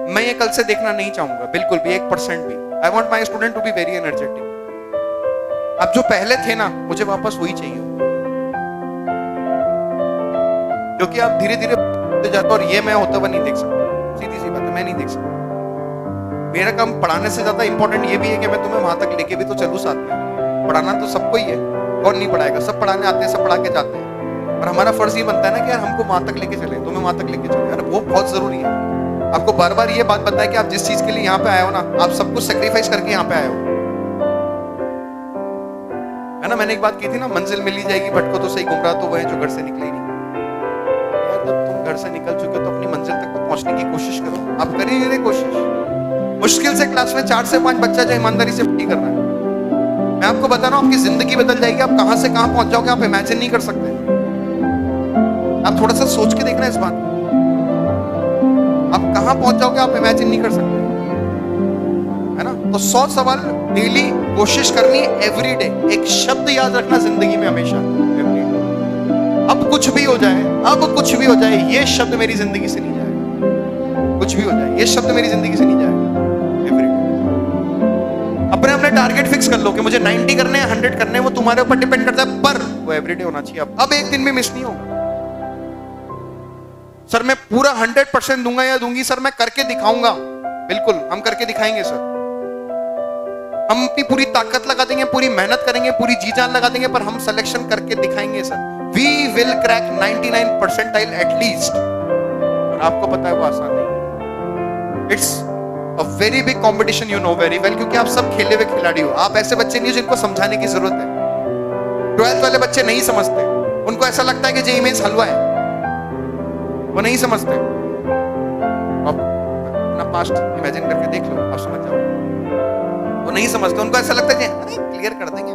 मैं ये कल से देखना नहीं चाहूंगा बिल्कुल भी 1% भी। I want my student to be very energetic. अब जो पहले थे ना, मुझे वापस वही चाहिए, क्योंकि आप धीरे धीरे जाते और ये मैं होता हुआ नहीं देख सकता। सीधी सी बात है, मैं नहीं देख सकता। मेरा काम पढ़ाने से ज्यादा इंपॉर्टेंट ये भी है कि मैं तुम्हें वहां तक लेके भी तो चलूं साथ में। पढ़ाना तो सबको ही है, कौन नहीं पढ़ाएगा, सब पढ़ाने आते हैं, सब पढ़ा के जाते हैं। और हमारा फर्ज ये बनता है ना कि यार हमको वहां तक लेके चले, तुम्हें वहां तक लेके चले। यार वो बहुत जरूरी है। आपको बार बार ये बात बताया कि आप जिस चीज के लिए यहाँ पे आए हो ना, आप सब कुछ सेक्रीफाइस करके यहाँ पे आए हो, है ना। मैंने एक बात की थी ना, मंजिल मिल ही जाएगी, भटको तो सही, गुमराह तो वो है जो घर से निकले ही नहीं। यार जब तुम घर से निकल चुके हो तो अपनी मंजिल तक तो पहुंचने की कोशिश करो। आप कर ही नहीं रहे कोशिश। मुश्किल से क्लास में 4 से 5 बच्चा जो ईमानदारी से नहीं कर रहा है, मैं आपको बता रहा हूँ, आपकी जिंदगी बदल जाएगी। आप कहां से कहां पहुंच जाओगे आप इमेजिन नहीं कर सकते। आप थोड़ा सा सोच के देखना इस बात को, आप कहां पहुंच जाओगे आप इमेजिन नहीं कर सकते, है ना। तो 100 सवाल डेली कोशिश करनी है, एवरी डे। एक शब्द याद रखना जिंदगी में हमेशा, एवरी डे। अब कुछ भी हो जाए, अब कुछ भी हो जाए, ये शब्द मेरी जिंदगी से नहीं जाएगा। कुछ भी हो जाए, ये शब्द मेरी जिंदगी से नहीं जाएगा। अपने टारगेट फिक्स कर लो कि मुझे 90 करने हैं, 100 करने हैं, वो तुम्हारे ऊपर डिपेंड करता है, पर वो एवरीडे होना चाहिए। अब एक दिन भी मिस नहीं होगा। सर मैं पूरा 100% दूंगा या दूंगी, सर मैं करके दिखाऊंगा। बिल्कुल हम करके दिखाएंगे सर। हम अपनी पूरी ताकत लगा देंगे, पूरी मेहनत करेंगे, पूरी जी जान लगा देंगे, पर हम सिलेक्शन करके दिखाएंगे sir. We will crack 99 percentile at least. और आपको पता है वो आसान नहीं। It's A very big competition, you know very well, क्योंकि आप सब खेले हुए खिलाड़ी हो। आप ऐसे बच्चे नहीं हो जिनको समझाने की जरूरत है। 12th वाले बच्चे नहीं समझते, उनको ऐसा लगता है कि जेईई मेंस हलवा है, वो नहीं समझते। आप अपना पास्ट इमेजिन करके देख लो, आप समझ जाओ। वो नहीं समझते, उनको ऐसा लगता है कि अरे क्लियर कर देंगे,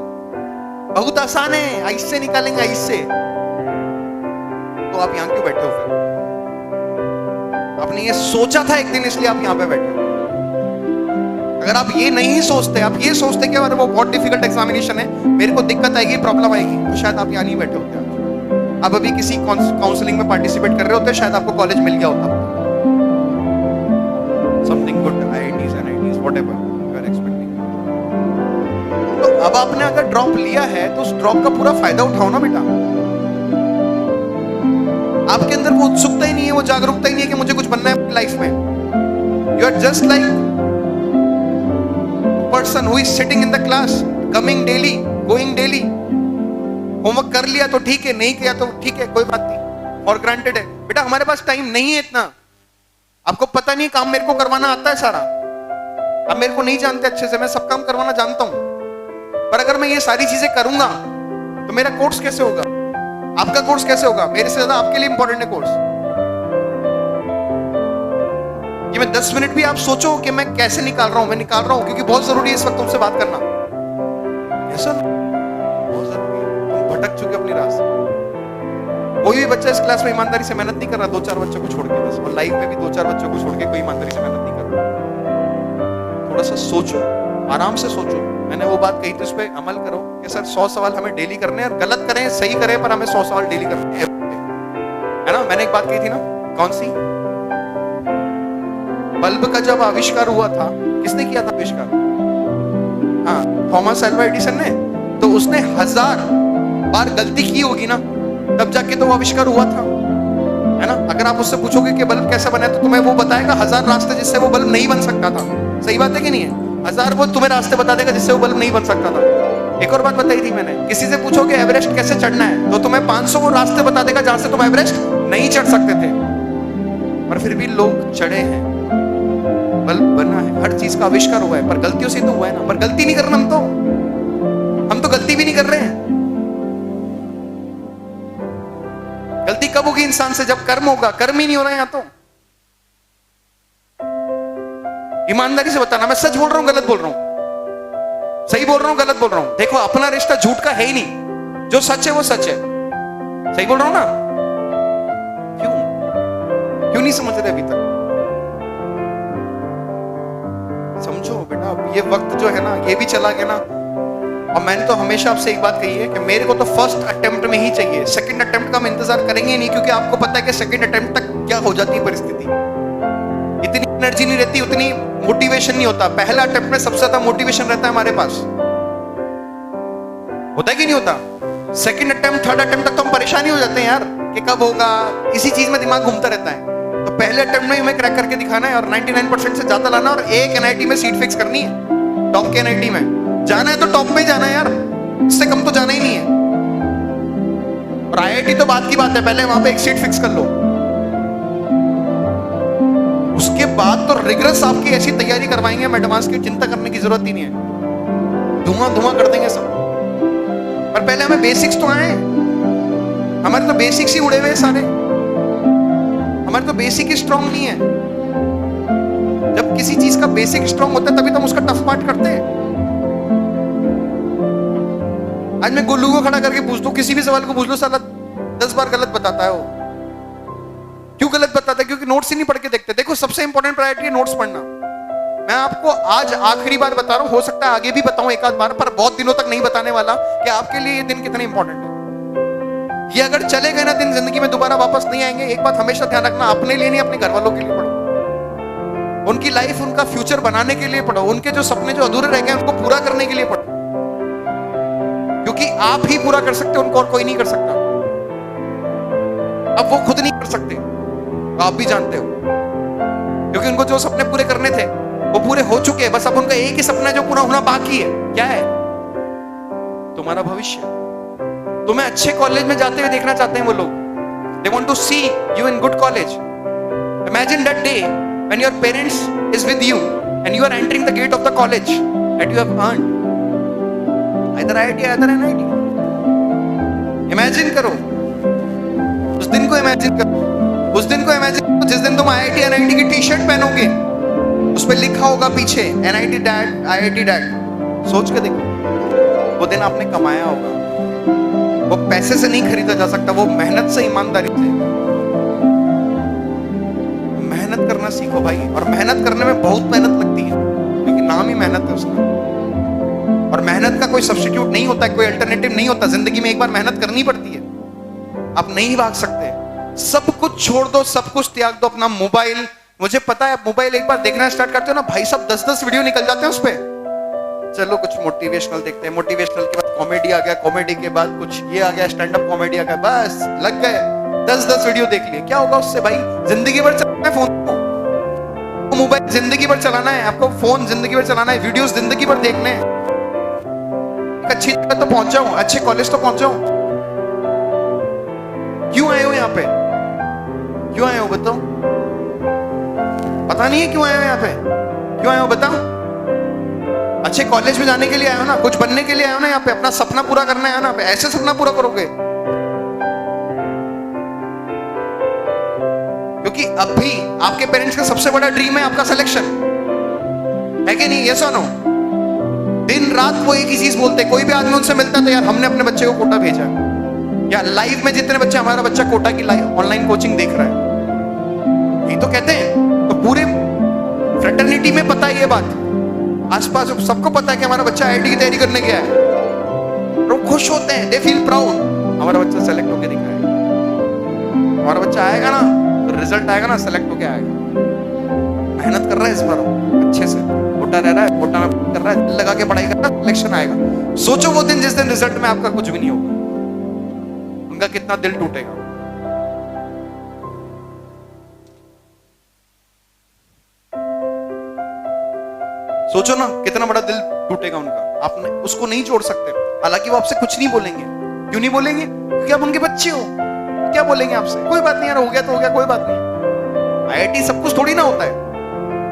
बहुत आसान है, ऐसे निकालेंगे ऐसे। तो आप यहाँ क्यों बैठे हो फिर? आपने ये सोचा था एक दिन, इसलिए आप यहाँ पे बैठे हो। अगर आप ये नहीं सोचते, आप ये सोचते कि अरे वो बहुत डिफिकल्ट एग्जामिनेशन है, मेरे को दिक्कत आएगी, प्रॉब्लम आएगी, तो शायद आप यहाँ नहीं बैठे होते आज। आप अभी किसी काउंसलिंग में पार्टिसिपेट कर रहे होते, शायद आपको कॉलेज मिल गया होता। Something good, IITs, NITs, whatever you are expecting। तो अब आपने अगर ड्रॉप लिया है तो उस ड्रॉप का पूरा फायदा उठाओ ना बेटा। आपके अंदर वो उत्सुकता ही नहीं है, वो जागरूकता ही नहीं है कि मुझे कुछ बनना है लाइफ में। You are just like person who is sitting in the class, coming daily, going daily। Homework कर लिया तो ठीक है, नहीं किया तो ठीक है, कोई बात नहीं, for granted है। बेटा हमारे पास टाइम नहीं है इतना। आपको पता नहीं काम मेरे को करवाना आता है सारा। आप मेरे को नहीं जानते अच्छे से, मैं सब काम करवाना जानता हूं, पर अगर मैं ये सारी चीजें करूंगा तो मेरा कोर्स कैसे होगा, आपका कोर्स कैसे होगा? मेरे से ज्यादा आपके लिए इंपॉर्टेंट है कोर्स। ये मैं 10 मिनट भी आप सोचो कि मैं कैसे निकाल रहा हूं, मैं निकाल रहा हूं क्योंकि बहुत जरूरी है इस वक्त तुमसे बात करना। ऐसा बहुत जरूरी है। तुम भटक चुके अपनी राह से। कोई भी बच्चा इस क्लास में ईमानदारी से मेहनत नहीं कर रहा, 2-4 बच्चों को छोड़ के बस। और लाइफ में भी 2-4 बच्चों को छोड़ के कोई ईमानदारी से मेहनत नहीं कर रहा। थोड़ा सा सोचो, आराम से सोचो। मैंने वो बात कही थी, उस पर अमल करो कि सर 100 सवाल हमें डेली करने हैं, और गलत करें सही करें, पर हमें 100 सवाल डेली करने हैं, है ना। मैंने एक बात कही थी ना, कौन सी? बल्ब का जब आविष्कार हुआ था, किसने किया था आविष्कार? हाँ, थॉमस अल्वा एडिसन ने। तो उसने 1000 बार गलती की होगी ना, तब जाके तो वो आविष्कार हुआ था, है ना। अगर आप उससे पूछोगे कि बल्ब कैसा बना है, तो तुम्हें वो बताएगा 1000 रास्ते जिससे वो बल्ब नहीं बन सकता था। सही बात है कि नहीं है? 1000 वो तुम्हें रास्ते बता देगा जिससे वो बल्ब नहीं बन सकता था। एक और बात बताई थी मैंने, किसी से पूछोगे एवरेस्ट कैसे चढ़ना है, तो तुम्हें 500 वो रास्ते बता देगा जहां से तुम एवरेस्ट नहीं चढ़ सकते थे, पर फिर भी लोग चढ़े हैं। बल्ब बना है, हर चीज का आविष्कार हुआ है, पर गलतियों से तो हुआ है ना। पर गलती नहीं करना, हम तो गलती भी नहीं कर रहे हैं। गलती कब होगी इंसान से? जब कर्म होगा। कर्म ही नहीं हो रहा है यहाँ तो। ईमानदारी से बताना, मैं सच बोल रहा हूं गलत बोल रहा हूं, सही बोल रहा हूं गलत बोल रहा हूं। देखो अपना रिश्ता झूठ का है ही नहीं, जो सच है वो सच है। सही बोल रहा हूं ना? क्यों नहीं समझ रहे अभी तक? समझो बेटा, ये वक्त जो है ना, ये भी चला गया ना। और मैंने तो हमेशा आपसे एक बात कही है कि मेरे को तो फर्स्ट अटेम्प्ट में ही चाहिए, सेकंड अटेम्प्ट का हम इंतजार करेंगे नहीं, क्योंकि आपको पता है कि सेकंड अटेम्प्ट तक क्या हो जाती है परिस्थिति। इतनी एनर्जी नहीं रहती, उतनी मोटिवेशन नहीं होता। पहला अटेम्प्ट में सबसे ज्यादा मोटिवेशन रहता है हमारे पास, होता है कि नहीं होता? सेकंड अटेम्प्ट, थर्ड अटेम्प्ट तक तो हम परेशान ही हो जाते हैं यार कि कब होगा, इसी चीज में दिमाग घूमता रहता है। तो पहले अटेम्प्ट में हमें क्रैक करके दिखाना है और 99% से ज्यादा लाना, और एक एनआईटी में सीट फिक्स करनी है। टॉप के एनआईटी में जाना है तो टॉप में जाना है यार, इससे कम तो जाना ही नहीं है। और आईआईटी तो बात की बात है, पहले वहां पे एक सीट फिक्स कर लो, उसके बाद तो रिगरस आपकी ऐसी तैयारी करवाएंगे हम एडवांस की, चिंता करने की जरूरत ही नहीं है, धुआं धुआं कर देंगे सब। पर पहले हमें बेसिक्स तो आए, हमारे तो बेसिक्स ही उड़े हुए सारे, हमारे तो बेसिक ही स्ट्रांग नहीं है। जब किसी चीज का बेसिक स्ट्रांग होता है तभी तो हम उसका टफ पार्ट करते हैं। आज मैं गोलू को खड़ा करके पूछ दूं, किसी भी सवाल को पूछ लो, साला 10 बार गलत बताता है वो। क्यों गलत बताता है? क्योंकि नोट्स ही नहीं पढ़ के देखते। देखो सबसे इंपॉर्टेंट प्रायोरिटी है नोट्स पढ़ना। मैं आपको आज आखिरी बार बता रहा हूं, हो सकता है आगे भी बताऊं एक आध बार, पर बहुत दिनों तक नहीं बताने वाला कि आपके लिए ये दिन कितने इंपॉर्टेंट है। ये अगर चले गए ना दिन, जिंदगी में दोबारा वापस नहीं आएंगे। एक बात हमेशा ध्यान रखना, अपने लिए नहीं, अपने घर वालों के लिए पढ़ो, उनकी लाइफ, उनका फ्यूचर बनाने के लिए पढ़ो, उनके जो सपने जो अधूरे रह गए उनको पूरा करने के लिए पढ़ो, क्योंकि आप ही पूरा कर सकते हो उनको, और कोई नहीं कर सकता। अब वो खुद नहीं कर सकते, आप भी जानते हो, क्योंकि उनको जो सपने पूरे करने थे वो पूरे हो चुके हैं। बस अब उनका एक ही सपना जो पूरा होना बाकी है, क्या है? तुम्हारा भविष्य। तुम्हें अच्छे कॉलेज में जाते हुए देखना चाहते हैं वो लोग। They want to see you in good college. Imagine that day when your parents is with you and you are entering the gate of the college that you have earned, either IIT either NIT. Imagine करो उस दिन को, imagine करो उस दिन को, imagine करो जिस दिन तुम IIT NIT की टी शर्ट पहनोगे, उस पर लिखा होगा पीछे NIT डैड, IIT डैड। सोच के देखो, वो दिन आपने कमाया होगा, वो पैसे से नहीं खरीदा जा सकता, वो मेहनत से, ईमानदारी से। मेहनत करना सीखो भाई, और मेहनत करने में बहुत मेहनत लगती है, क्योंकि नाम ही मेहनत है उसका। और मेहनत का कोई सब्स्टिट्यूट नहीं होता, कोई अल्टरनेटिव नहीं होता। जिंदगी में एक बार मेहनत करनी पड़ती है, आप नहीं भाग सकते। सब कुछ छोड़ दो, सब कुछ त्याग दो, अपना मोबाइल। मुझे पता है, मोबाइल एक बार देखना स्टार्ट करते हो ना भाई साहब, 10-10 वीडियो निकल जाते हैं उस पर। चलो कुछ मोटिवेशनल देखते हैं, मोटिवेशनल के बाद कॉमेडी आ गया, कॉमेडी के बाद कुछ ये आ गया, स्टैंड अप कॉमेडी आ गया, बस लग गए 10-10 वीडियो देख लिए। क्या होगा उससे भाई? जिंदगी भर चलाना है फोन को, मोबाइल जिंदगी भर चलाना है आपको, फोन जिंदगी भर चलाना है, वीडियोस जिंदगी भर देखने हैं। अच्छी जगह तो पहुंच जाऊं, अच्छे कॉलेज तो पहुंच जाऊं। क्यों आए हो यहाँ पे? क्यों आए हो बताओ? पता नहीं है क्यों आए हो यहाँ पे? क्यों आए हो बताओ? अच्छे कॉलेज में जाने के लिए आए हो ना, कुछ बनने के लिए आए हो ना यहाँ पे, अपना सपना पूरा करना है ना। ऐसे सपना पूरा करोगे? क्योंकि अभी आपके पेरेंट्स का सबसे बड़ा ड्रीम है आपका सिलेक्शन, है कि नहीं? यस और नो? दिन रात वो एक ही चीज बोलते, कोई भी आदमी उनसे मिलता है तो यार हमने अपने बच्चे को कोटा भेजा। या लाइव में जितने बच्चे, हमारा बच्चा कोटा की लाइव ऑनलाइन कोचिंग देख रहा है, यही तो कहते हैं। तो पूरे फ्रेटर्निटी में पता है ये बात, आसपास सबको पता है कि हमारा बच्चा आईआईटी की तैयारी करने गया है, वो खुश होते हैं, दे फील प्राउड, हमारा बच्चा सेलेक्ट होके दिखा है। हमारा बच्चा आएगा ना तो रिजल्ट आएगा ना, सेलेक्ट होके आएगा। मेहनत कर रहा है इस बार अच्छे से, कोटा रह रहा है, कोटा में कर रहा है, लगा के पढ़ाई कर रहा है, सिलेक्शन आएगा। सोचो वो दिन जिस दिन रिजल्ट में आपका कुछ भी नहीं होगा, उनका कितना दिल टूटेगा। सोचो ना कितना बड़ा दिल टूटेगा उनका। आपने उसको नहीं छोड़ सकते, हालांकि वो आपसे कुछ नहीं बोलेंगे। क्यों नहीं बोलेंगे? क्योंकि आप उनके बच्चे हो। क्या बोलेंगे आपसे? कोई बात नहीं यार, हो गया तो हो गया, कोई बात नहीं। आईआईटी सब कुछ थोड़ी ना होता है,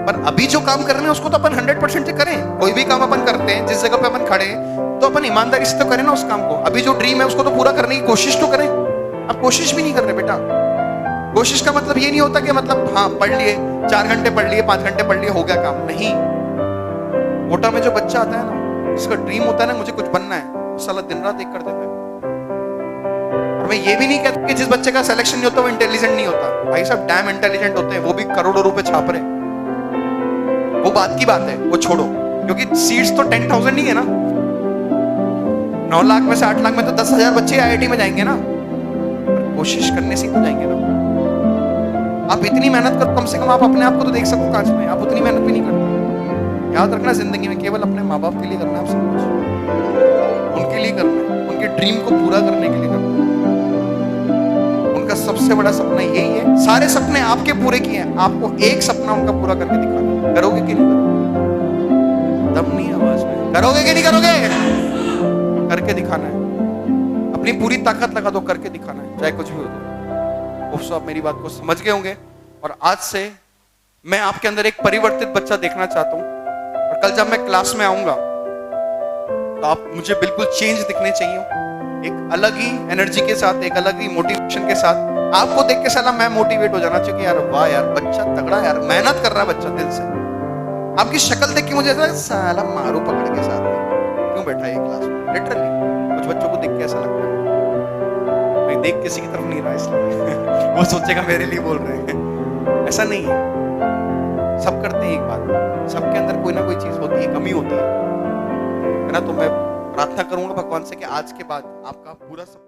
पर अभी जो काम कर रहे हैं उसको तो अपन 100% से करें। कोई भी काम अपन करते हैं, जिस जगह पे अपन खड़े तो अपन ईमानदारी से तो करें ना उस काम को। अभी जो ड्रीम है उसको तो पूरा करने की कोशिश तो करें। आप कोशिश भी नहीं कर रहे बेटा। कोशिश का मतलब ये नहीं होता कि मतलब हाँ पढ़ लिए, 4 घंटे पढ़ लिए, 5 घंटे पढ़ लिए, हो गया काम। नहीं, कोटा में जो बच्चा आता है ना, जिसका ड्रीम होता है ना मुझे कुछ बनना है, साला दिन रात एक कर देता है। और मैं ये भी नहीं कहता कि जिस बच्चे का सिलेक्शन नहीं होता वो इंटेलिजेंट नहीं होता। भाई साहब डैम इंटेलिजेंट होते हैं, वो भी करोड़ों रुपए छाप रहे। वो बात की बात है, वो छोड़ो, क्योंकि सीट्स तो 10,000 ही है ना। 9 लाख में से 8 लाख में तो 10,000 बच्चे आईआईटी में जाएंगे ना। पर कोशिश करने से तो जाएंगे ना। आप इतनी मेहनत करो, कम से कम आप अपने आप को तो देख सको कांच में। आप उतनी मेहनत भी नहीं करते। याद रखना, जिंदगी में केवल अपने माँ बाप के लिए करना है, आप सब कुछ उनके लिए करना है, उनके ड्रीम को पूरा करने के लिए करना है। उनका सबसे बड़ा सपना यही है। सारे सपने आपके पूरे किए हैं, आपको एक सपना उनका पूरा करके दिखाना है। करोगे कि नहीं करोगे? दम नहीं आवाज में, करोगे कि नहीं करोगे? करके दिखाना है, अपनी पूरी ताकत लगा दो, करके दिखाना है, चाहे कुछ भी हो जाए। दोस्तों, आप मेरी बात को समझ गए होंगे और आज से मैं आपके अंदर एक परिवर्तित बच्चा देखना चाहता हूं। और कल जब मैं क्लास में आऊंगा तो आप मुझे बिल्कुल चेंज दिखने चाहिए, एक अलग ही एनर्जी के साथ, एक अलग ही मोटिवेशन के साथ। आपको देख के साला मैं मोटिवेट हो जाना चाहिए, यार वाह यार बच्चा तगड़ा, यार मेहनत कर रहा है बच्चा दिल से। आपकी शक्ल देख के मुझे ऐसा साला मारू पकड़ के साथ में क्यों बैठा है क्लास में। लिटरली कुछ बच्चों को देख के ऐसा लगता है, मैं देख किसी की तरफ नहीं रहा इसलिए वो सोचेगा मेरे लिए बोल रहे हैं। ऐसा नहीं है, सब करते हैं एक बात, सबके अंदर कोई ना कोई चीज होती है, कमी होती है ना। तो मैं प्रार्थना करूंगा भगवान से कि आज के बाद आपका पूरा सब